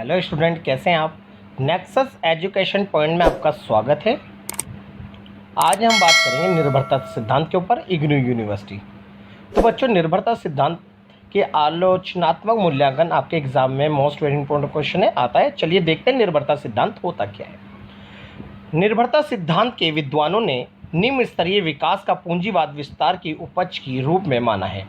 Hello student, कैसे हैं आप। नेक्सस एजुकेशन पॉइंट में आपका स्वागत है। आज हम बात करेंगे निर्भरता सिद्धांत के ऊपर इग्नू यूनिवर्सिटी। तो बच्चों, निर्भरता सिद्धांत के आलोचनात्मक मूल्यांकन आपके एग्जाम में मोस्ट वेरी इंपॉर्टेंट क्वेश्चन है आता है। चलिए देखते हैं निर्भरता सिद्धांत होता क्या है। निर्भरता सिद्धांत के विद्वानों ने निम्न स्तरीय विकास का पूंजीवाद विस्तार की उपज की रूप में माना है।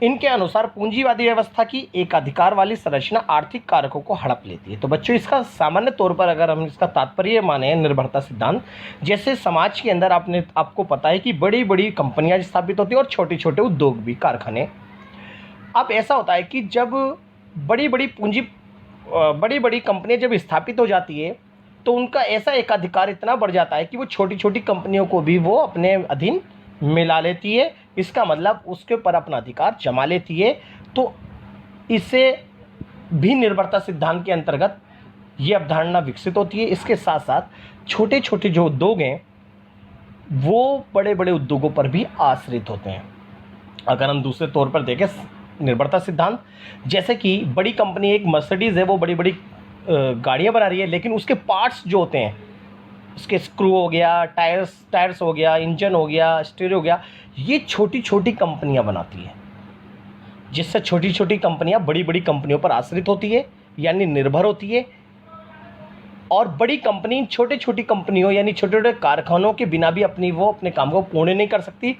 इनके अनुसार पूंजीवादी व्यवस्था की एकाधिकार वाली संरचना आर्थिक कारकों को हड़प लेती है। तो बच्चों, इसका सामान्य तौर पर अगर हम इसका तात्पर्य माने निर्भरता सिद्धांत, जैसे समाज के अंदर आपको पता है कि बड़ी बड़ी कंपनियां स्थापित होती हैं और छोटे छोटे उद्योग भी, कारखाने। अब ऐसा होता है कि जब बड़ी बड़ी कंपनियां जब स्थापित हो जाती है तो उनका ऐसा एकाधिकार इतना बढ़ जाता है कि वो छोटी छोटी कंपनियों को भी वो अपने अधीन मिला लेती है। इसका मतलब उसके ऊपर अपना अधिकार जमा लेती है। तो इससे भी निर्भरता सिद्धांत के अंतर्गत ये अवधारणा विकसित होती है। इसके साथ साथ छोटे छोटे जो उद्योग हैं वो बड़े बड़े उद्योगों पर भी आश्रित होते हैं। अगर हम दूसरे तौर पर देखें निर्भरता सिद्धांत, जैसे कि बड़ी कंपनी एक मर्सिडीज़ है, वो बड़ी बड़ी गाड़ियाँ बना रही है, लेकिन उसके पार्ट्स जो होते हैं, उसके स्क्रू हो गया, टायर्स हो गया, इंजन हो गया, स्टीयरिंग हो गया, ये छोटी छोटी कंपनियां बनाती हैं। जिससे छोटी छोटी कंपनियां बड़ी बड़ी कंपनियों पर आश्रित होती है, यानी निर्भर होती है। और बड़ी कंपनी छोटे छोटी कंपनियों यानी छोटे छोटे कारखानों के बिना भी अपने काम को पूर्ण नहीं कर सकती।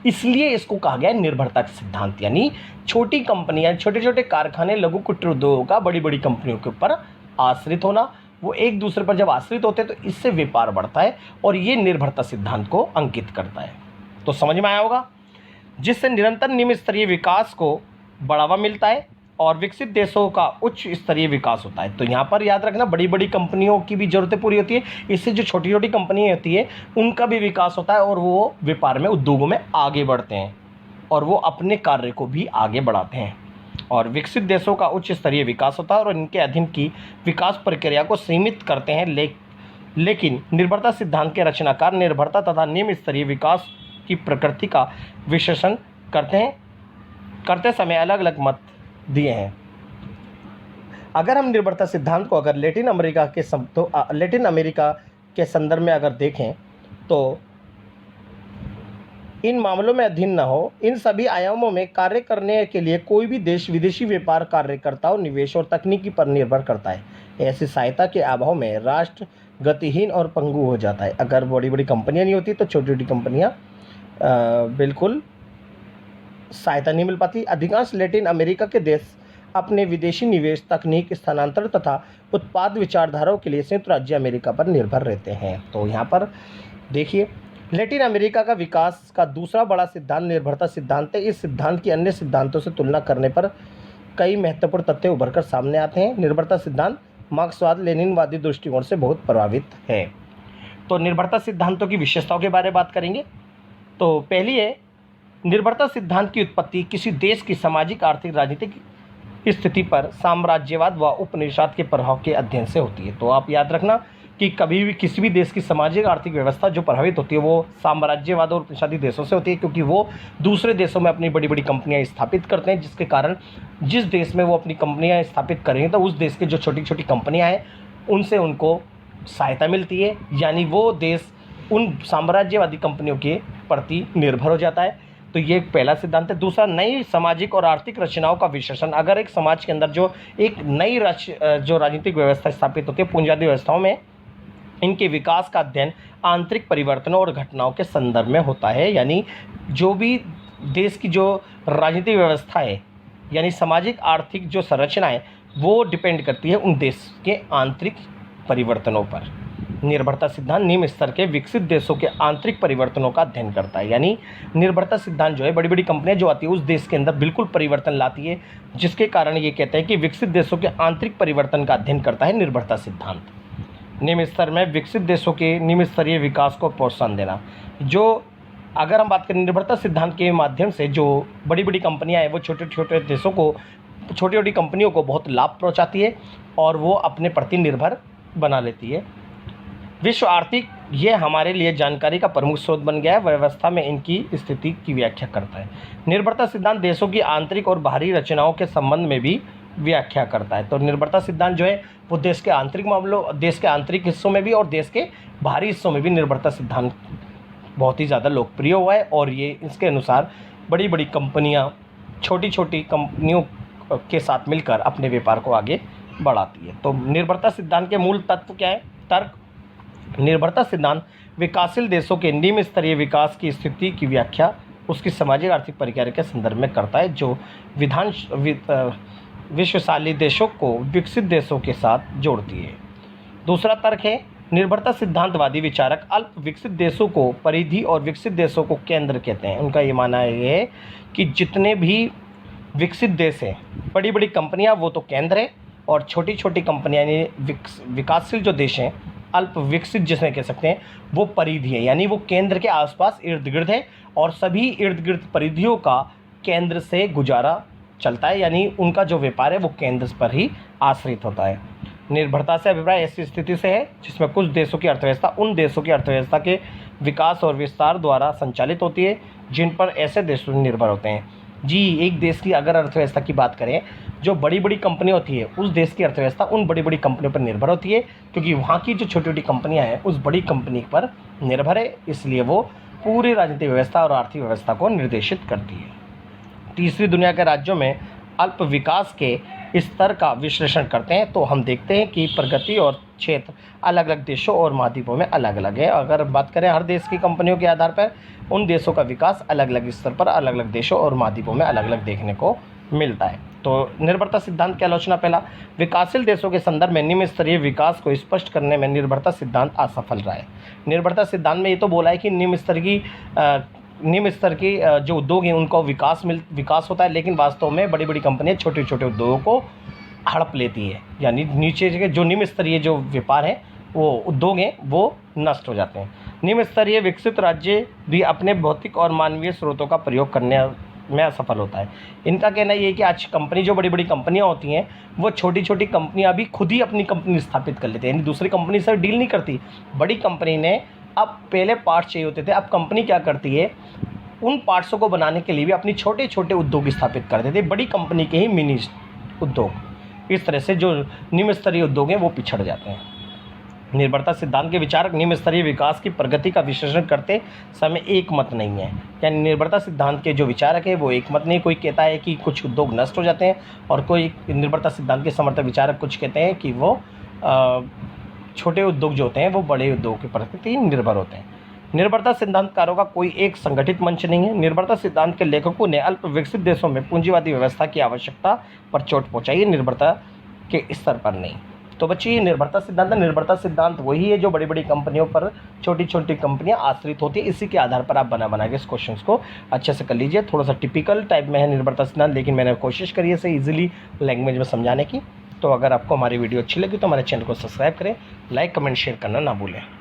इसलिए इसको कहा गया है निर्भरता का सिद्धांत। यानी छोटी कंपनियां, छोटे छोटे कारखाने, लघु कुटीर उद्योगों का बड़ी बड़ी कंपनियों के ऊपर आश्रित होना, वो एक दूसरे पर जब आश्रित होते हैं तो इससे व्यापार बढ़ता है और ये निर्भरता सिद्धांत को अंकित करता है। तो समझ में आया होगा, जिससे निरंतर निम्न स्तरीय विकास को बढ़ावा मिलता है और विकसित देशों का उच्च स्तरीय विकास होता है। तो यहाँ पर याद रखना, बड़ी बड़ी कंपनियों की भी ज़रूरतें पूरी होती है। इससे जो छोटी छोटी कंपनियाँ होती है उनका भी विकास होता है और वो व्यापार में, उद्योगों में आगे बढ़ते हैं और वो अपने कार्य को भी आगे बढ़ाते हैं। और विकसित देशों का उच्च स्तरीय विकास होता है और इनके अधीन की विकास प्रक्रिया को सीमित करते हैं। लेकिन निर्भरता सिद्धांत के रचनाकार निर्भरता तथा निम्न स्तरीय विकास की प्रकृति का विश्लेषण करते समय अलग अलग मत दिए हैं। अगर हम निर्भरता सिद्धांत को अगर लेटिन अमेरिका के संदर्भ में अगर देखें तो इन मामलों में अधीन न हो। इन सभी आयामों में कार्य करने के लिए कोई भी देश विदेशी व्यापार कार्यकर्ताओं, निवेश और तकनीकी पर निर्भर करता है। ऐसी सहायता के अभाव में राष्ट्र गतिहीन और पंगु हो जाता है। अगर बड़ी बड़ी कंपनियां नहीं होती तो छोटी छोटी कंपनियां बिल्कुल सहायता नहीं मिल पाती। अधिकांश लैटिन अमेरिका के देश अपने विदेशी निवेश, तकनीक स्थानांतरण तथा उत्पाद विचारधाराओं के लिए संयुक्त राज्य अमेरिका पर निर्भर रहते हैं। तो यहाँ पर देखिए, लैटिन अमेरिका का विकास का दूसरा बड़ा सिद्धांत निर्भरता सिद्धांत है। इस सिद्धांत की अन्य सिद्धांतों से तुलना करने पर कई महत्वपूर्ण तथ्य उभरकर सामने आते हैं। निर्भरता सिद्धांत मार्क्सवाद लेनिनवादी दृष्टिकोण से बहुत प्रभावित है। तो निर्भरता सिद्धांतों की विशेषताओं के बारे में बात करेंगे। तो पहली है, निर्भरता सिद्धांत की उत्पत्ति किसी देश की सामाजिक, आर्थिक, राजनीतिक स्थिति पर साम्राज्यवाद व उपनिवेशवाद के प्रभाव के अध्ययन से होती है। तो आप याद रखना कि कभी भी किसी भी देश की सामाजिक आर्थिक व्यवस्था जो प्रभावित होती है वो साम्राज्यवाद और उपनिवेशवादी देशों से होती है, क्योंकि वो दूसरे देशों में अपनी बड़ी बड़ी कंपनियां स्थापित करते हैं, जिसके कारण जिस देश में वो अपनी कंपनियां स्थापित करेंगे तो उस देश के जो छोटी छोटी कंपनियां हैं उनसे उनको सहायता मिलती है, यानी वो देश उन साम्राज्यवादी कंपनियों के प्रति निर्भर हो जाता है। तो ये एक पहला सिद्धांत है। दूसरा, नई सामाजिक और आर्थिक रचनाओं का विश्लेषण। अगर एक समाज के अंदर जो एक नई जो राजनीतिक व्यवस्था स्थापित होती है, पूंजीवादी व्यवस्थाओं में, इनके विकास का अध्ययन आंतरिक परिवर्तनों और घटनाओं के संदर्भ में होता है। यानी जो भी देश की जो राजनीतिक व्यवस्था है, यानी सामाजिक आर्थिक जो संरचना है, वो डिपेंड करती है उन देश के आंतरिक परिवर्तनों पर। निर्भरता सिद्धांत निम्न स्तर के विकसित देशों के आंतरिक परिवर्तनों का अध्ययन करता है। यानी निर्भरता सिद्धांत जो है, बड़ी बड़ी कंपनियां जो आती है उस देश के अंदर बिल्कुल परिवर्तन लाती है, जिसके कारण ये कहते हैं कि विकसित देशों के आंतरिक परिवर्तन का अध्ययन करता है निर्भरता सिद्धांत। निम्न स्तर में विकसित देशों के निम्न स्तरीय विकास को प्रोत्साहन देना। जो अगर हम बात करें निर्भरता सिद्धांत के माध्यम से, जो बड़ी बड़ी कंपनियां हैं वो छोटे छोटे देशों को, छोटी छोटी कंपनियों को बहुत लाभ पहुंचाती है और वो अपने प्रति निर्भर बना लेती है। विश्व आर्थिक ये हमारे लिए जानकारी का प्रमुख स्रोत बन गया है, व्यवस्था में इनकी स्थिति की व्याख्या करता है। निर्भरता सिद्धांत देशों की आंतरिक और बाहरी रचनाओं के संबंध में भी व्याख्या करता है। तो निर्भरता सिद्धांत जो है वो देश के आंतरिक मामलों, देश के आंतरिक हिस्सों में भी और देश के बाहरी हिस्सों में भी निर्भरता सिद्धांत बहुत ही ज़्यादा लोकप्रिय हुआ है। और ये इसके अनुसार बड़ी बड़ी कंपनियां छोटी छोटी कंपनियों के साथ मिलकर अपने व्यापार को आगे बढ़ाती है। तो निर्भरता सिद्धांत के मूल तत्व क्या है? तर्क। निर्भरता सिद्धांत विकासशील देशों के निम्न स्तरीय विकास की स्थिति की व्याख्या उसकी सामाजिक आर्थिक प्रक्रिया के संदर्भ में करता है, जो विश्वशाली देशों को विकसित देशों के साथ जोड़ती है। दूसरा तर्क है, निर्भरता सिद्धांतवादी विचारक अल्प विकसित देशों को परिधि और विकसित देशों को केंद्र कहते हैं। उनका ये मानना है कि जितने भी विकसित देश हैं, बड़ी बड़ी कंपनियां वो तो केंद्र है, और छोटी छोटी कंपनियां यानी विकासशील जो देश हैं, अल्प विकसित जिसे कह सकते हैं, वो परिधि है, यानी वो केंद्र के आसपास इर्द गिर्द है, और सभी इर्द गिर्द परिधियों का केंद्र से गुजारा चलता है, यानी उनका जो व्यापार है वो केंद्र पर ही आश्रित होता है। निर्भरता से अभिप्राय ऐसी स्थिति से है जिसमें कुछ देशों की अर्थव्यवस्था उन देशों की अर्थव्यवस्था के विकास और विस्तार द्वारा संचालित होती है जिन पर ऐसे देश निर्भर होते हैं। जी, एक देश की अगर अर्थव्यवस्था की बात करें, जो बड़ी बड़ी कंपनी होती है उस देश की अर्थव्यवस्था उन बड़ी बड़ी कंपनियों पर निर्भर होती है, क्योंकि वहाँ की जो छोटी छोटी कंपनियाँ हैं उस बड़ी कंपनी पर निर्भर है, इसलिए वो पूरी राजनीतिक व्यवस्था और आर्थिक व्यवस्था को निर्देशित करती है। तीसरी दुनिया के राज्यों में अल्प विकास के स्तर का विश्लेषण करते हैं तो हम देखते हैं कि प्रगति और क्षेत्र अलग अलग देशों और महाद्वीपों में अलग अलग है। अगर बात करें हर देश की कंपनियों के आधार पर, उन देशों का विकास अलग अलग स्तर पर अलग अलग देशों और महाद्वीपों में अलग अलग देखने को मिलता है। तो निर्भरता सिद्धांत की आलोचना। पहला, विकासशील देशों के संदर्भ में निम्न स्तरीय विकास को स्पष्ट करने में निर्भरता सिद्धांत असफल रहा है। निर्भरता सिद्धांत में ये तो बोला है कि निम्न स्तर की जो उद्योग हैं उनको विकास होता है, लेकिन वास्तव में बड़ी बड़ी कंपनियां छोटे छोटे उद्योगों को हड़प लेती है, यानी नीचे के जो निम्न स्तरीय जो व्यापार है वो उद्योग हैं वो नष्ट हो जाते हैं। निम्न स्तरीय विकसित राज्य भी अपने भौतिक और मानवीय स्रोतों का प्रयोग करने में असफल होता है। इनका कहना ये है कि आज कंपनी जो बड़ी बड़ी कंपनियां होती हैं वो छोटी छोटी कंपनियां भी खुद ही अपनी कंपनी स्थापित कर लेते हैं, यानी दूसरी कंपनी से डील नहीं करती। बड़ी कंपनी ने अब पहले पार्ट्स चाहिए होते थे, अब कंपनी क्या करती है, उन पार्ट्सों को बनाने के लिए भी अपनी छोटे छोटे उद्योग स्थापित कर देते, बड़ी कंपनी के ही मिनी उद्योग। इस तरह से जो निम्न स्तरीय उद्योग हैं वो पिछड़ जाते हैं। निर्भरता सिद्धांत के विचारक निम्न स्तरीय विकास की प्रगति का विश्लेषण करते समय एक मत नहीं है, यानी निर्भरता सिद्धांत के जो विचारक है वो एक मत नहीं। कोई कहता है कि कुछ उद्योग नष्ट हो जाते हैं, और कोई निर्भरता सिद्धांत के समर्थक विचारक कुछ कहते हैं कि वो छोटे उद्योग जो होते हैं वो बड़े उद्योग के प्रति निर्भर होते हैं। निर्भरता सिद्धांतकारों का कोई एक संगठित मंच नहीं है। निर्भरता सिद्धांत के लेखकों ने अल्प विकसित देशों में पूंजीवादी व्यवस्था की आवश्यकता पर चोट पहुंचाई है, निर्भरता के स्तर पर नहीं। तो बच्चे, ये निर्भरता सिद्धांत वही है जो बड़ी बड़ी कंपनियों पर छोटी छोटी कंपनियां आश्रित होती है। इसी के आधार पर आप बना के इस क्वेश्चन को अच्छे से कर लीजिए। थोड़ा सा टिपिकल टाइप में है निर्भरता सिद्धांत, लेकिन मैंने कोशिश करी है इसे ईजिली लैंग्वेज में समझाने की। तो अगर आपको हमारी वीडियो अच्छी लगी तो हमारे चैनल को सब्सक्राइब करें, लाइक कमेंट शेयर करना ना भूलें।